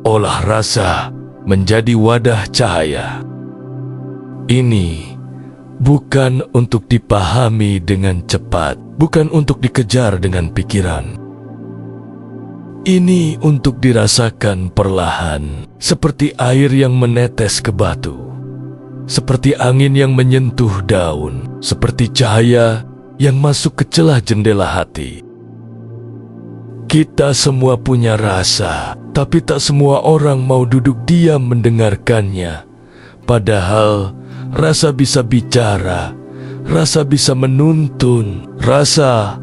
Olah rasa menjadi wadah cahaya. Ini bukan untuk dipahami dengan cepat, bukan untuk dikejar dengan pikiran. Ini untuk dirasakan perlahan, seperti air yang menetes ke batu, seperti angin yang menyentuh daun, seperti cahaya yang masuk ke celah jendela hati. Kita semua punya rasa, tapi tak semua orang mau duduk diam mendengarkannya. Padahal rasa bisa bicara, rasa bisa menuntun, rasa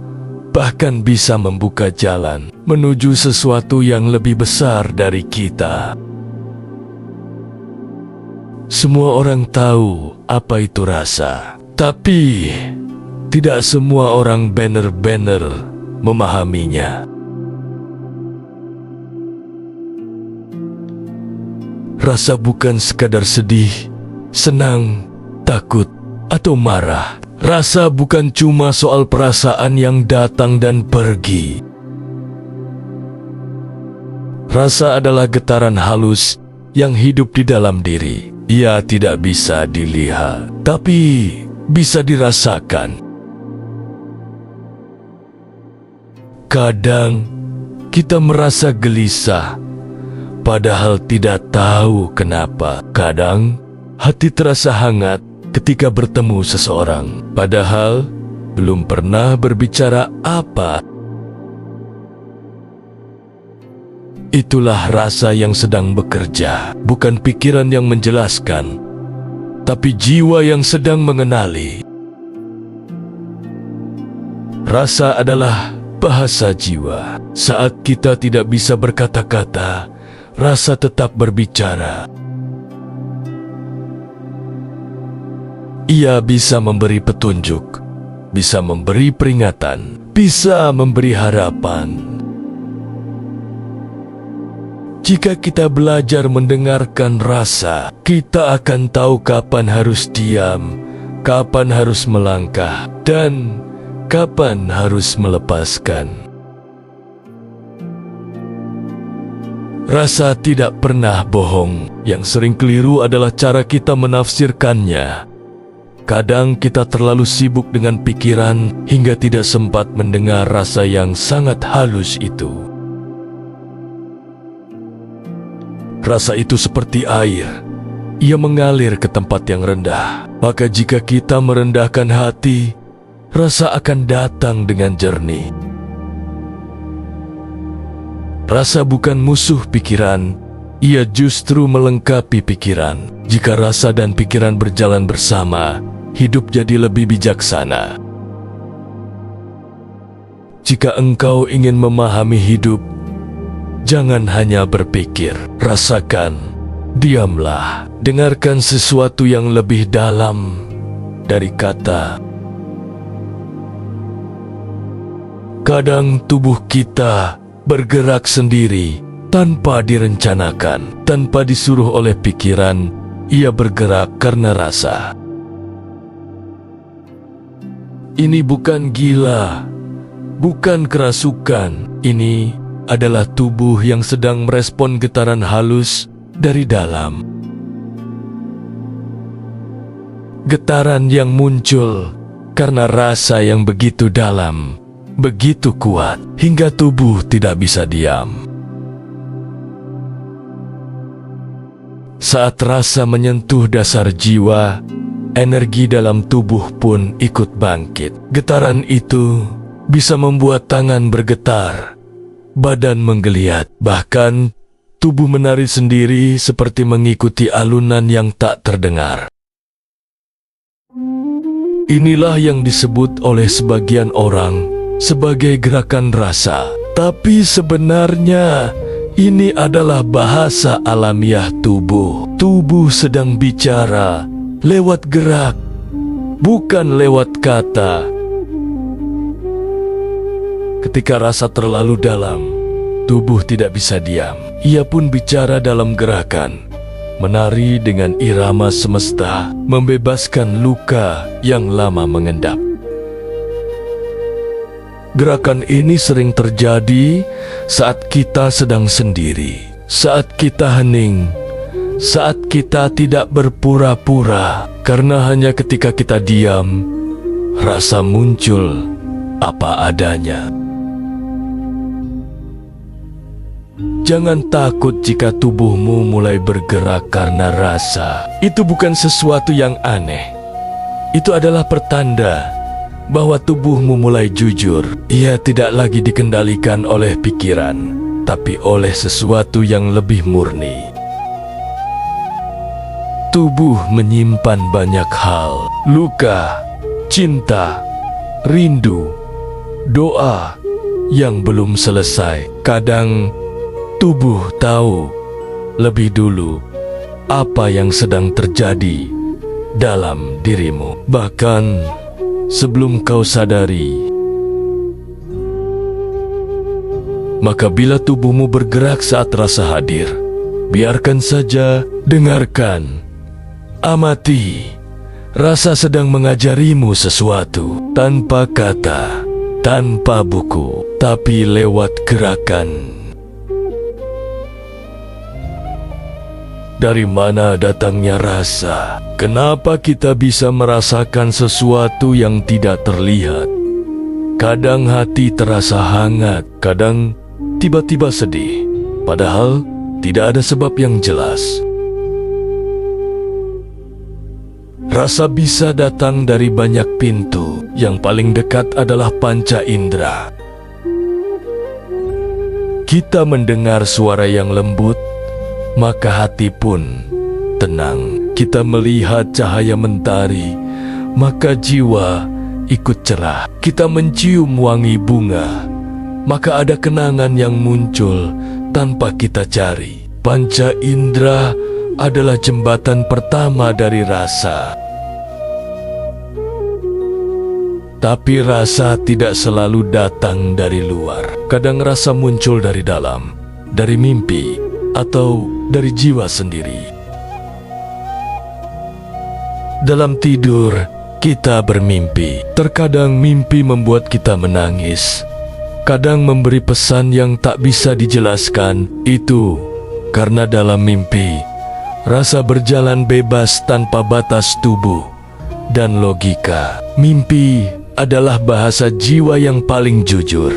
bahkan bisa membuka jalan menuju sesuatu yang lebih besar dari kita. Semua orang tahu apa itu rasa, tapi tidak semua orang benar-benar memahaminya. Rasa bukan sekadar sedih, senang, takut, atau marah. Rasa bukan cuma soal perasaan yang datang dan pergi. Rasa adalah getaran halus yang hidup di dalam diri. Ia tidak bisa dilihat, tapi bisa dirasakan. Kadang kita merasa gelisah, padahal tidak tahu kenapa. Kadang hati terasa hangat ketika bertemu seseorang, padahal belum pernah berbicara apa. Itulah rasa yang sedang bekerja, bukan pikiran yang menjelaskan, tapi jiwa yang sedang mengenali. Rasa adalah bahasa jiwa. Saat kita tidak bisa berkata-kata, rasa tetap berbicara. Ia bisa memberi petunjuk, bisa memberi peringatan, bisa memberi harapan. Jika kita belajar mendengarkan rasa, kita akan tahu kapan harus diam, kapan harus melangkah, dan kapan harus melepaskan. Rasa tidak pernah bohong. Yang sering keliru adalah cara kita menafsirkannya. Kadang kita terlalu sibuk dengan pikiran hingga tidak sempat mendengar rasa yang sangat halus itu. Rasa itu seperti air. Ia mengalir ke tempat yang rendah. Maka jika kita merendahkan hati, rasa akan datang dengan jernih. Rasa bukan musuh pikiran, ia justru melengkapi pikiran. Jika rasa dan pikiran berjalan bersama, hidup jadi lebih bijaksana. Jika engkau ingin memahami hidup, jangan hanya berpikir, rasakan, diamlah, dengarkan sesuatu yang lebih dalam dari kata. Kadang tubuh kita bergerak sendiri tanpa direncanakan, tanpa disuruh oleh pikiran. Ia bergerak karena rasa. Ini bukan gila, bukan kerasukan. Ini adalah tubuh yang sedang merespon getaran halus dari dalam. Getaran yang muncul karena rasa yang begitu dalam, begitu kuat, hingga tubuh tidak bisa diam. Saat rasa menyentuh dasar jiwa, energi dalam tubuh pun ikut bangkit. Getaran itu bisa membuat tangan bergetar, badan menggeliat, bahkan tubuh menari sendiri seperti mengikuti alunan yang tak terdengar. Inilah yang disebut oleh sebagian orang sebagai gerakan rasa. Tapi sebenarnya ini adalah bahasa alamiah tubuh. Tubuh sedang bicara lewat gerak, bukan lewat kata. Ketika rasa terlalu dalam, tubuh tidak bisa diam. Ia pun bicara dalam gerakan, menari dengan irama semesta, membebaskan luka yang lama mengendap. Gerakan ini sering terjadi saat kita sedang sendiri, saat kita hening, saat kita tidak berpura-pura, karena hanya ketika kita diam, rasa muncul apa adanya. Jangan takut jika tubuhmu mulai bergerak karena rasa. Itu bukan sesuatu yang aneh. Itu adalah pertanda bahwa tubuhmu mulai jujur. Ia tidak lagi dikendalikan oleh pikiran, tapi oleh sesuatu yang lebih murni. Tubuh menyimpan banyak hal: luka, cinta, rindu, doa yang belum selesai. Kadang tubuh tahu lebih dulu apa yang sedang terjadi dalam dirimu, bahkan sebelum kau sadari. Maka bila tubuhmu bergerak saat rasa hadir, biarkan saja, dengarkan, amati. Rasa sedang mengajarimu sesuatu, tanpa kata, tanpa buku, tapi lewat gerakan. Dari mana datangnya rasa? Kenapa kita bisa merasakan sesuatu yang tidak terlihat? Kadang hati terasa hangat, kadang tiba-tiba sedih, padahal tidak ada sebab yang jelas. Rasa bisa datang dari banyak pintu. Yang paling dekat adalah panca indera. Kita mendengar suara yang lembut, maka hati pun tenang. Kita melihat cahaya mentari, maka jiwa ikut cerah. Kita mencium wangi bunga, maka ada kenangan yang muncul tanpa kita cari. Panca indera adalah jembatan pertama dari rasa. Tapi rasa tidak selalu datang dari luar. Kadang rasa muncul dari dalam, dari mimpi, atau dari jiwa sendiri. Dalam tidur, kita bermimpi. Terkadang mimpi membuat kita menangis. Kadang memberi pesan yang tak bisa dijelaskan. Itu karena dalam mimpi, rasa berjalan bebas tanpa batas tubuh dan logika. Mimpi adalah bahasa jiwa yang paling jujur.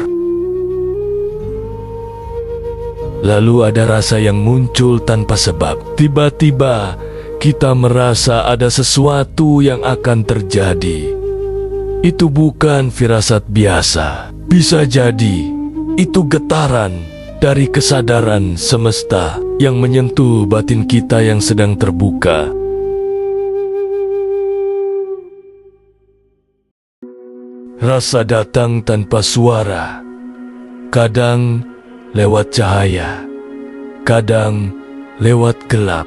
Lalu ada rasa yang muncul tanpa sebab. Tiba-tiba kita merasa ada sesuatu yang akan terjadi. Itu bukan firasat biasa. Bisa jadi itu getaran dari kesadaran semesta yang menyentuh batin kita yang sedang terbuka. Rasa datang tanpa suara, kadang lewat cahaya, kadang lewat gelap,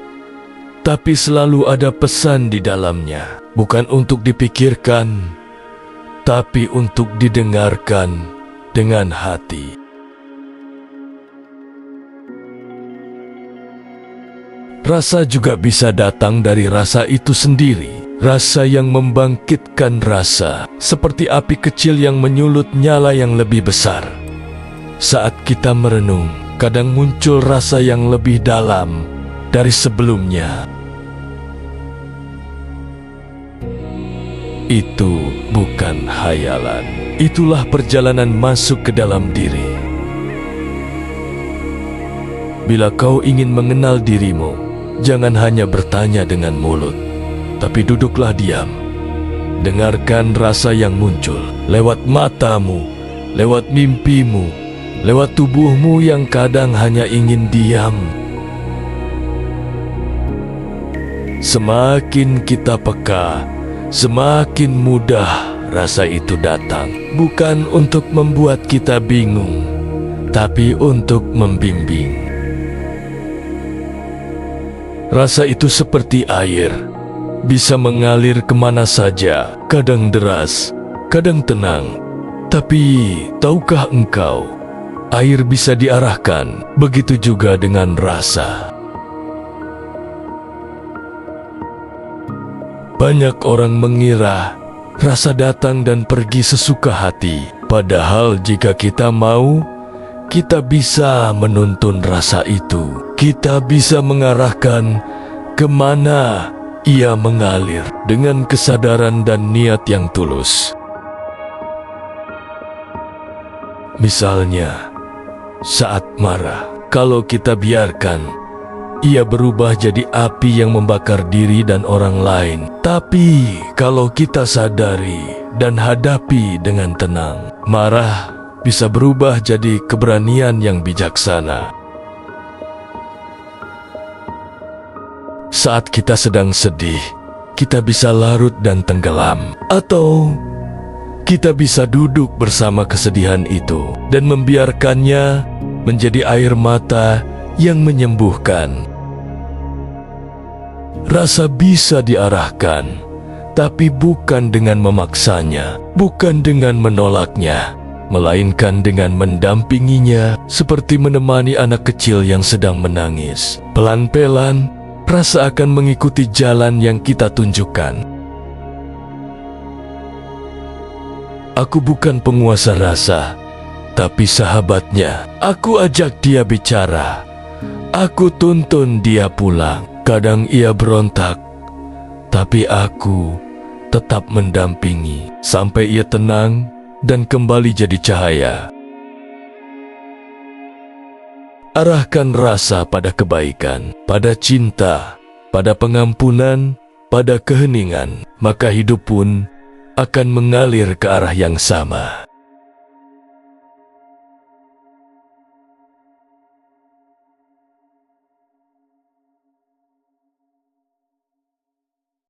tapi selalu ada pesan di dalamnya, bukan untuk dipikirkan, tapi untuk didengarkan dengan hati. Rasa juga bisa datang dari rasa itu sendiri. Rasa yang membangkitkan rasa, seperti api kecil yang menyulut nyala yang lebih besar. Saat kita merenung, kadang muncul rasa yang lebih dalam dari sebelumnya. Itu bukan hayalan. Itulah perjalanan masuk ke dalam diri. Bila kau ingin mengenal dirimu, jangan hanya bertanya dengan mulut, tapi duduklah diam. Dengarkan rasa yang muncul lewat matamu, lewat mimpimu, lewat tubuhmu yang kadang hanya ingin diam. Semakin kita peka, semakin mudah rasa itu datang. Bukan untuk membuat kita bingung, tapi untuk membimbing. Rasa itu seperti air, bisa mengalir kemana saja, kadang deras, kadang tenang. Tapi tahukah engkau, air bisa diarahkan, begitu juga dengan rasa. Banyak orang mengira rasa datang dan pergi sesuka hati. Padahal jika kita mau, kita bisa menuntun rasa itu. Kita bisa mengarahkan kemana ia mengalir dengan kesadaran dan niat yang tulus. Misalnya, saat marah, kalau kita biarkan, ia berubah jadi api yang membakar diri dan orang lain. Tapi kalau kita sadari dan hadapi dengan tenang, marah bisa berubah jadi keberanian yang bijaksana. Saat kita sedang sedih, kita bisa larut dan tenggelam. Atau kita bisa duduk bersama kesedihan itu dan membiarkannya menjadi air mata yang menyembuhkan. Rasa bisa diarahkan, tapi bukan dengan memaksanya, bukan dengan menolaknya, melainkan dengan mendampinginya seperti menemani anak kecil yang sedang menangis. Pelan-pelan, rasa akan mengikuti jalan yang kita tunjukkan. Aku bukan penguasa rasa, tapi sahabatnya. Aku ajak dia bicara. Aku tuntun dia pulang. Kadang ia berontak, tapi aku tetap mendampingi sampai ia tenang dan kembali jadi cahaya. Arahkan rasa pada kebaikan, pada cinta, pada pengampunan, pada keheningan, maka hidup pun akan mengalir ke arah yang sama.